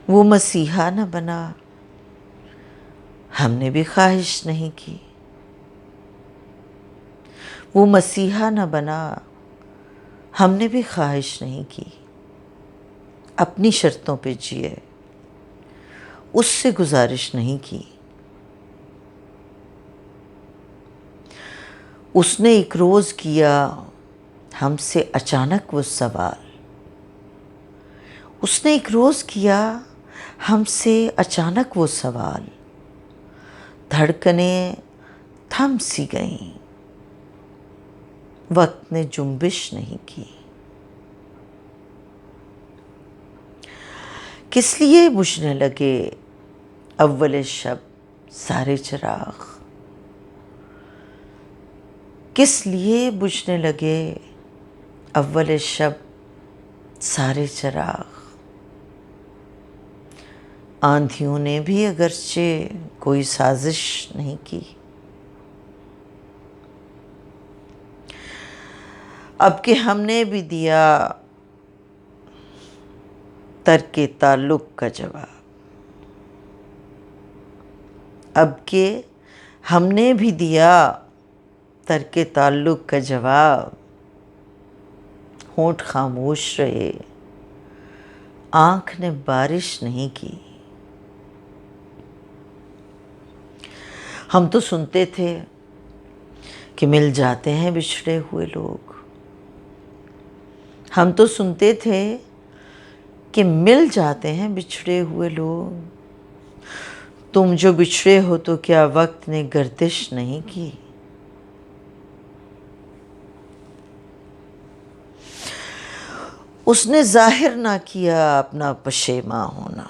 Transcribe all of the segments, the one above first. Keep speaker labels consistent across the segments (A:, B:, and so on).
A: وہ مسیحا نہ بنا، ہم نے بھی خواہش نہیں کی۔ وہ مسیحا نہ بنا، ہم نے بھی خواہش نہیں کی۔ اپنی شرطوں پہ جیے، اس سے گزارش نہیں کی۔ اس نے ایک روز کیا ہم سے اچانک وہ سوال، اس نے ایک روز کیا ہم سے اچانک وہ سوال، دھڑکنیں تھم سی گئیں، وقت نے جنبش نہیں کی۔ کس لیے بجھنے لگے اول شب سارے چراغ؟ کس لیے بجھنے لگے اول شب سارے چراغ؟ آندھیوں نے بھی اگرچہ کوئی سازش نہیں کی۔ اب کہ ہم نے بھی دیا ترک تعلق کا جواب، اب کہ ہم نے بھی دیا ترک تعلق کا جواب، ہونٹ خاموش رہے، آنکھ نے بارش نہیں کی۔ ہم تو سنتے تھے کہ مل جاتے ہیں بچھڑے ہوئے لوگ، ہم تو سنتے تھے کہ مل جاتے ہیں بچھڑے ہوئے لوگ۔ تم جو بچھڑے ہو تو کیا وقت نے گردش نہیں کی؟ اس نے ظاہر نہ کیا اپنا پشیماں ہونا،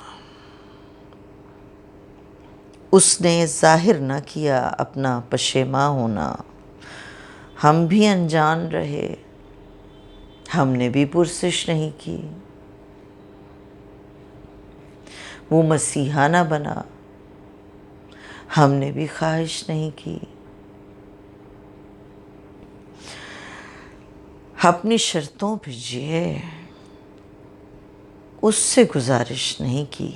A: اس نے ظاہر نہ کیا اپنا پشیماں ہونا۔ ہم بھی انجان رہے، ہم نے بھی پرسش نہیں کی۔ وہ مسیحا نہ بنا، ہم نے بھی خواہش نہیں کی۔ اپنی شرطوں پہ جیے، اس سے گزارش نہیں کی۔